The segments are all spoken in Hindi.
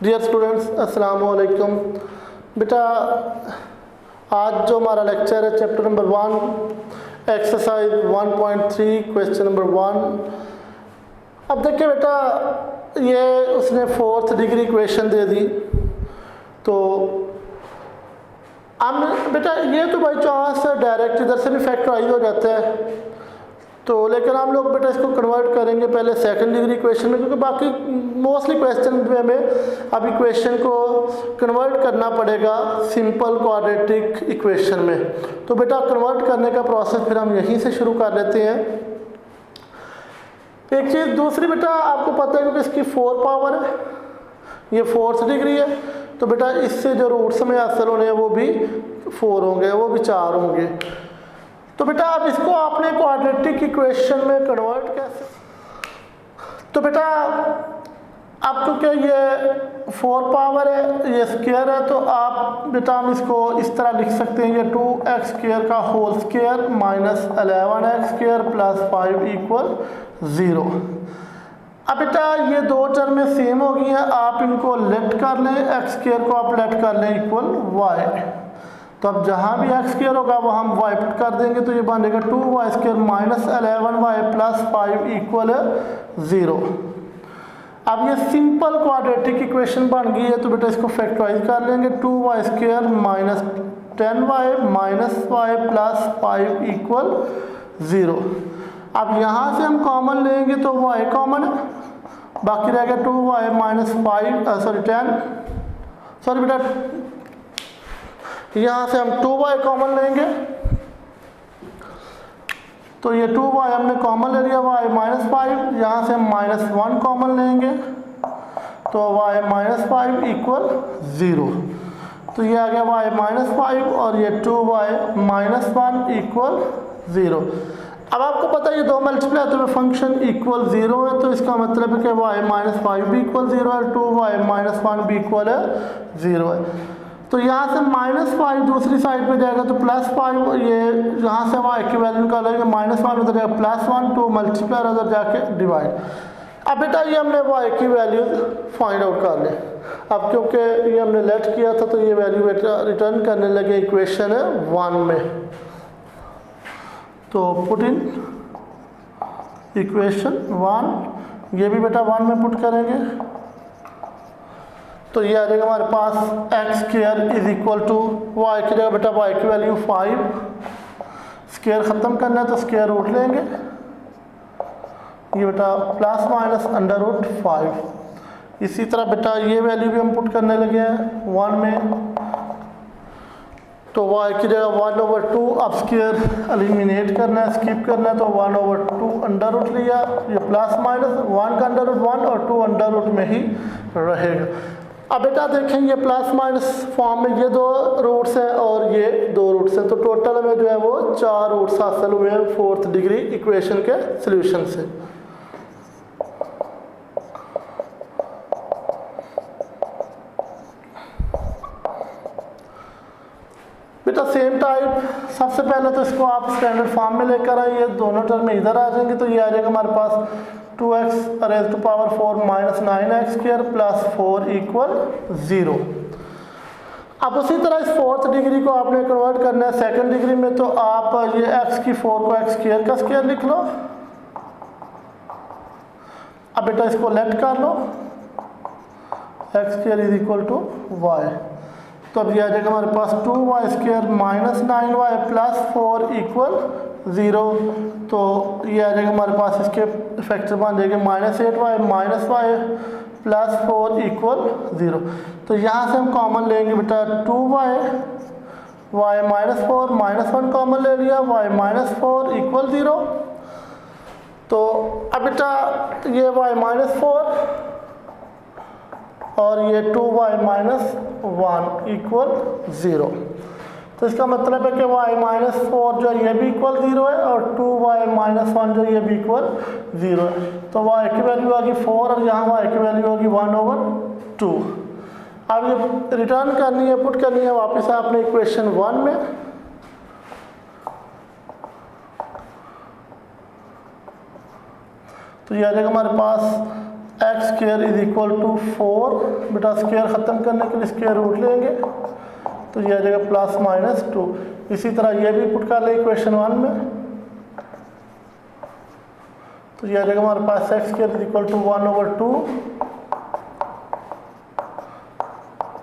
डियर स्टूडेंट्स, अस्सलाम वालेकुम। बेटा आज जो हमारा लेक्चर है chapter number 1 exercise 1.3 question number 1। अब देखिए बेटा, ये उसने 4th डिग्री इक्वेशन दे दी। तो हम बेटा ये तो बाई चांस डायरेक्ट इधर से भी फैक्टराइज हो जाता है, तो लेकिन हम लोग बेटा इसको कन्वर्ट करेंगे पहले सेकंड डिग्री इक्वेशन में, क्योंकि बाकी मोस्टली क्वेश्चन में हमें अब इक्वेशन को कन्वर्ट करना पड़ेगा सिंपल क्वाड्रेटिक इक्वेशन में। तो बेटा कन्वर्ट करने का प्रोसेस फिर हम यहीं से शुरू कर लेते हैं। एक चीज़ दूसरी बेटा आपको पता है, क्योंकि इसकी 4 पावर है, ये 4th डिग्री है, तो बेटा इससे जो रूट्स में हासिल होने हैं वो भी 4 होंगे, वो भी 4 होंगे। तो बेटा अब इसको आपने क्वाड्रेटिक इक्वेशन में कन्वर्ट कैसे, तो बेटा अब क्योंकि ये 4 पावर है, ये स्क्वायर है, तो आप बेटा हम इसको इस तरह लिख सकते हैं, ये 2x स्क्वायर का whole square minus 11x square plus 5 equal 0। अब बेटा ये दो टर्में सेम हो गई हैं, आप इनको लेट कर लें, x स्क्वायर को आप लेट कर लें इक्वल y। तो अब जहाँ भी x स्क्वायर होगा वो हम y पुट कर देंगे, तो ये बनेगा 2y square minus 11y plus 5 equal 0। अब ये सिंपल क्वाड्रेटिक इक्वेशन बन गई है, तो बेटा इसको फैक्टराइज कर लेंगे, 2y square minus 10y minus y plus 5 equal 0। अब यहाँ से हम कॉमन लेंगे तो y कॉमन है, बाकी रह गया 2y माइनस 10 बेटा यहाँ से हम 2y कॉमन लेंगे, तो ये 2y हमने कॉमन ले लिया, y माइनस 5, यहाँ से हम माइनस 1 कॉमन लेंगे, तो y माइनस 5 इक्वल 0। तो ये आ गया y माइनस 5 और ये 2y माइनस 1 इक्वल 0। अब आपको पता है ये दो मल्टीप्लाई तो फंक्शन इक्वल 0 है, तो इसका मतलब है कि y माइनस 5 भी इक्वल 0 है, 2y माइनस 1 भी इक्वल 0 है। तो यहाँ से माइनस 5 दूसरी साइड पे जाएगा तो प्लस 5, ये यहाँ से y की वैल्यू निकालेंगे, माइनस 1 उधर जाएगा प्लस 1, 2 मल्टीप्लाई उधर जाके डिवाइड। अब बेटा ये हमने y की वैल्यू फाइंड आउट कर लें। अब क्योंकि ये हमने लेट किया था तो ये वैल्यू बेटा रिटर्न करने लगे इक्वेशन 1 में, तो पुट इन इक्वेशन 1, ये भी बेटा 1 में पुट करेंगे, तो ये आ जाएगा हमारे पास x square is equal to y की जगह बेटा y की वैल्यू 5, स्क्वायर ख़त्म करना है तो स्क्वायर रूट लेंगे, ये बेटा प्लस माइनस अंडर रूट 5। इसी तरह बेटा ये वैल्यू भी हम पुट करने लगे हैं 1 में, तो y की जगह 1/2, अब स्क्वायर एलिमिनेट करना है, स्किप करना है, तो 1/2 अंडर रूट लिया, ये प्लस माइनस 1 का अंडर रूट 1 और 2 अंडर रूट में ही रहेगा। अब बेटा देखें ये प्लस माइनस फॉर्म में ये 2 रूट्स हैं और ये 2 रूट्स हैं, तो टोटल में जो है वो 4 रूट्स हासिल हुए हैं 4th डिग्री इक्वेशन के सॉल्यूशन से। बेटा सेम टाइप, सबसे पहले तो इसको आप स्टैंडर्ड फॉर्म में लेकर आए, ये दोनों टर्म में इधर आ जाएंगे, तो ये आ जाएगा हमारे पास 2x raise to power 4 minus 9x square plus 4 equal 0। अब उसी तरह इस 4th डिग्री को आपने कन्वर्ट करना है सेकंड डिग्री में, तो आप ये x की 4 को x स्क्वायर का स्क्वायर लिख लो। अब बेटा इसको लेट कर लो, x square is equal to y, तो अब ये आ जाएगा हमारे पास 2y square minus 9y plus 4 equal 0। तो ये आ जाएगा हमारे पास, इसके फैक्टर बन जाएंगे minus 8y minus y plus 4 equal 0। तो यहाँ से हम कॉमन लेंगे बेटा 2y, y minus 4 minus 1 common ले लिया, y माइनस 4 इक्वल 0। तो अब बेटा ये y माइनस 4 और ये 2y माइनस 1 इक्वल 0। तो इसका मतलब है कि y माइनस 4 जो है ये भी इक्वल 0 है और 2y माइनस 1 जो ये भी इक्वल 0 है। तो y की वैल्यू होगी 4 और यहाँ y की वैल्यू होगी 1/2। अब ये रिटर्न करनी है, पुट करनी है वापस आपने इक्वेशन 1 में, तो ये आ जाएगा हमारे पास X square is equal to 4, बेटा स्क्वायर ख़त्म करने के लिए स्क्वायर रूट लेंगे तो ये आ जाएगा प्लस माइनस 2। इसी तरह ये भी पुट कर ले इक्वेशन 1 में, तो ये आ जाएगा हमारे पास X square is equal to 1/2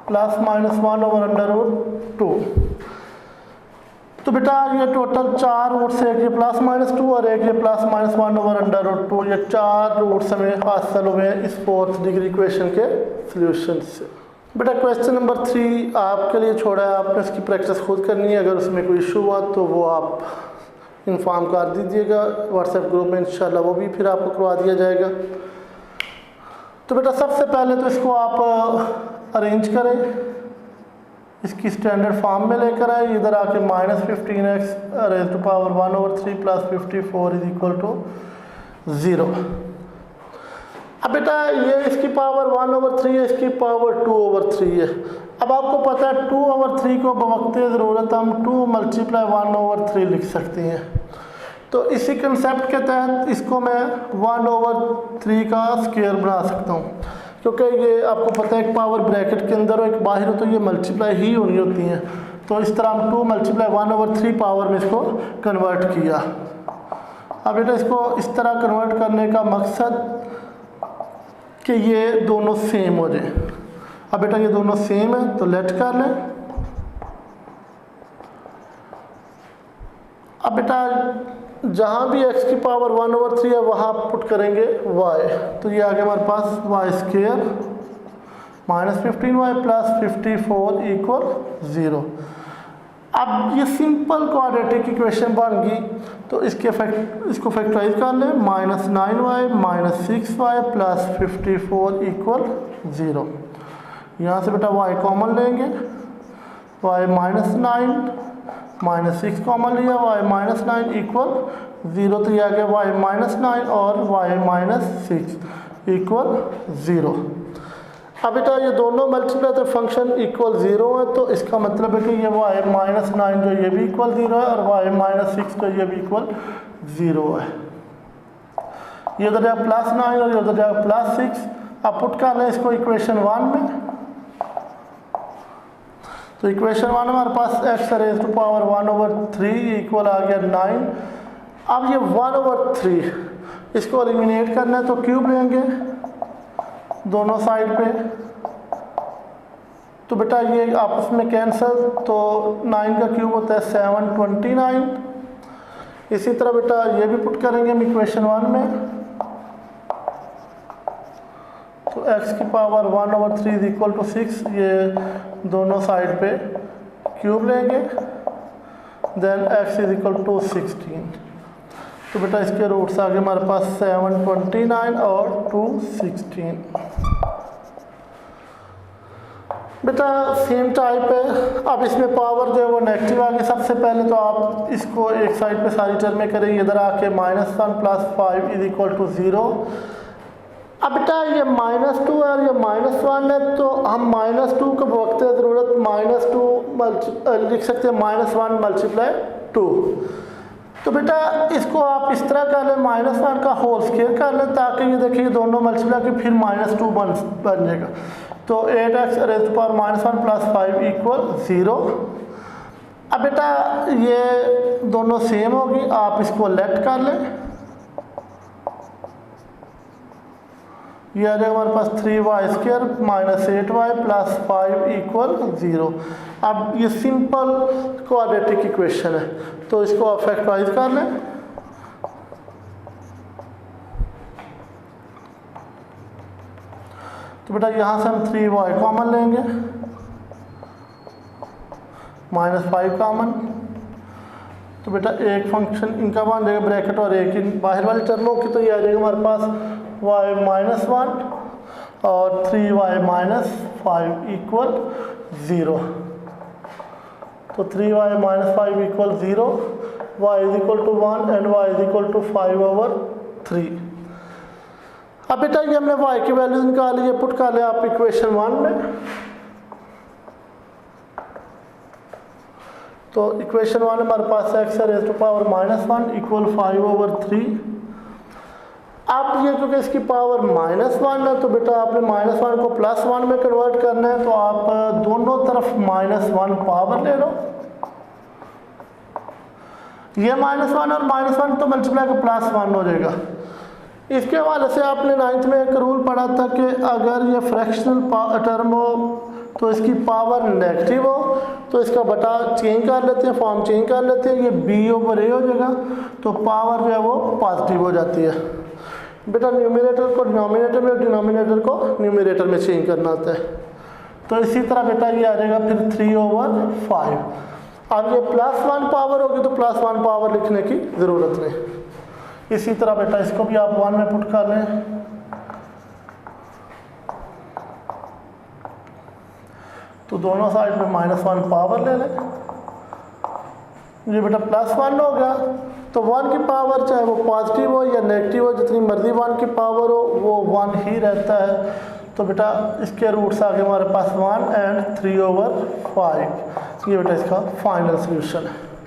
plus minus 1/√2। तो बेटा ये टोटल 4 रूट्स है, एक ये प्लस माइनस 2 और एक ये प्लस माइनस 1/√2, ये 4 रूट्स हमें हासिल हुए हैं इस 4th डिग्री इक्वेशन के सॉल्यूशन से। बेटा क्वेश्चन नंबर 3 आपके लिए छोड़ा है, आपने इसकी प्रैक्टिस खुद करनी है। अगर उसमें कोई इशू हुआ तो वो आप इन्फॉर्म कर दीजिएगा व्हाट्सएप ग्रुप में, इंशाल्लाह वो भी फिर आपको करवा दिया जाएगा। तो बेटा सबसे पहले तो इसको आप अरेंज करें, इसकी स्टैंडर्ड फॉर्म में लेकर आए। इधर आके -15x raise to power 1/3 plus 54 is equal to 0। अब बेटा ये इसकी पावर 1/3 है, इसकी पावर 2/3 है। अब आपको पता है 2/3 को बवक्ते ज़रूरत हम 2 मल्टीप्लाई 1/3 लिख सकते हैं। तो इसी कंसेप्ट के तहत इसको मैं 1/3 का स्क्वायर बना सकता हूँ, क्योंकि ये आपको पता है एक पावर ब्रैकेट के अंदर और एक बाहर हो तो ये मल्टीप्लाई ही होनी होती हैं। तो इस तरह हम 2 मल्टीप्लाई 1/3 पावर में इसको कन्वर्ट किया। अब बेटा इसको इस तरह कन्वर्ट करने का मकसद कि ये दोनों सेम हो जाए। अब बेटा ये दोनों सेम है तो लेट कर लें। अब बेटा जहाँ भी x की पावर 1/3 है वहाँ पुट करेंगे y, तो ये आ गया हमारे पास Y square -15y plus 54 equal 0। अब ये सिंपल क्वाड्रेटिक इक्वेशन बन गई, तो इसको फैक्टराइज कर लें। -9y -6y plus 54 equal 0। यहाँ से बेटा y कॉमन लेंगे, y -9 -6 कॉमन लिया, y -9 इक्वल 0, तो ये आ गया y -9 और y -6 इक्वल 0। अब बेटा ये दोनों मल्टीप्लाई तो फंक्शन इक्वल 0 है, तो इसका मतलब है कि ये y -9 जो ये भी इक्वल 0 है और y -6 जो ये भी इक्वल 0 है। ये उधर जाएगा +9 और ये उधर जाएगा +6। अब पुट कर लें इसको इक्वेशन 1 में, तो इक्वेशन 1 में हमारे पास x raise to power 1/3 equal आ गया 9। अब ये 1/3 इसको एलिमिनेट करना है, तो क्यूब लेंगे दोनों साइड पे, तो बेटा ये आपस में कैंसिल, तो 9 का क्यूब होता है 729। इसी तरह बेटा ये भी पुट करेंगे हम इक्वेशन 1 में, तो x की पावर 1/3 इज इक्वल टू 6, ये दोनों साइड पे क्यूब लेंगे, then x is equal to 16। तो बेटा इसके रूट्स आ गए हमारे पास 729 और 216। बेटा सेम टाइप है। अब इसमें पावर जो है वो नेगेटिव आ गई। सबसे पहले तो आप इसको एक साइड पे सारी टर्में करें, इधर आके -1 प्लस 5 इज इक्वल टू 0। अब बेटा ये -2 है और ये -1 है, तो हम -2 को वक्त ज़रूरत -2 लिख सकते हैं, -1 मल्टीप्लाई 2। तो बेटा इसको आप इस तरह कर लें, -1 का होल स्क्वायर कर लें, ताकि ये देखिए दोनों मल्टीप्लाई के फिर -2 बन जाएगा। तो 8x raise to power -1 plus 5 equal 0। अब बेटा ये दोनों सेम होगी, आप इसको लेट कर लें। ये आ जाएगा हमारे पास 3y² -8y प्लस 5 इक्वल 0। अब ये सिंपल क्वाड्रेटिक इक्वेशन है, तो इसको आप फैक्टराइज कर लें। तो बेटा यहाँ से हम 3y कॉमन लेंगे, -5 कॉमन, तो बेटा एक फंक्शन इनका बन जाएगा ब्रैकेट और एक इन बाहर वाली टर्मों की, तो ये आ जाएगा हमारे पास y -1 और 3y -5 इक्वल 0। तो 3y -5 equal 0, y is equal to 1 and y is equal to 5/3। अब बेटा ये हमने y की वैल्यूज निकाली है, पुट कर ले आप इक्वेशन 1 में। तो इक्वेशन 1 हमारे पास x raise to power -1 equal 5/3। अब ये क्योंकि इसकी पावर -1 है तो बेटा आपने -1 को +1 में कन्वर्ट करना है, तो आप दोनों तरफ -1 पावर ले लो। ये -1 और -1 तो मल्टीप्लाई का +1 हो जाएगा। इसके हवाले से आपने 9th में एक रूल पढ़ा था कि अगर ये फ्रैक्शनल टर्म हो तो इसकी पावर नेगेटिव हो तो इसका बटा चेंज कर लेते हैं, फॉर्म चेंज कर लेते हैं, ये b/a हो जाएगा, तो पावर जो है वो पॉजिटिव हो जाती है। बेटा न्यूमरेटर को डिनोमिनेटर में, डिनोमिनेटर को न्यूमरेटर में चेंज करना होता है। तो इसी तरह बेटा ये आ जाएगा फिर 3/5। अब ये +1 पावर होगी तो +1 पावर लिखने की ज़रूरत नहीं। इसी तरह बेटा इसको भी आप 1 में पुट कर लें, तो दोनों साइड में -1 पावर ले लें। ये बेटा +1 हो गया, तो 1 की पावर चाहे वो पॉजिटिव हो या नेगेटिव हो, जितनी मर्जी 1 की पावर हो वो 1 ही रहता है। तो बेटा इसके रूट्स आगे हमारे पास 1 और 3/5। ये बेटा इसका फाइनल सोल्यूशन है।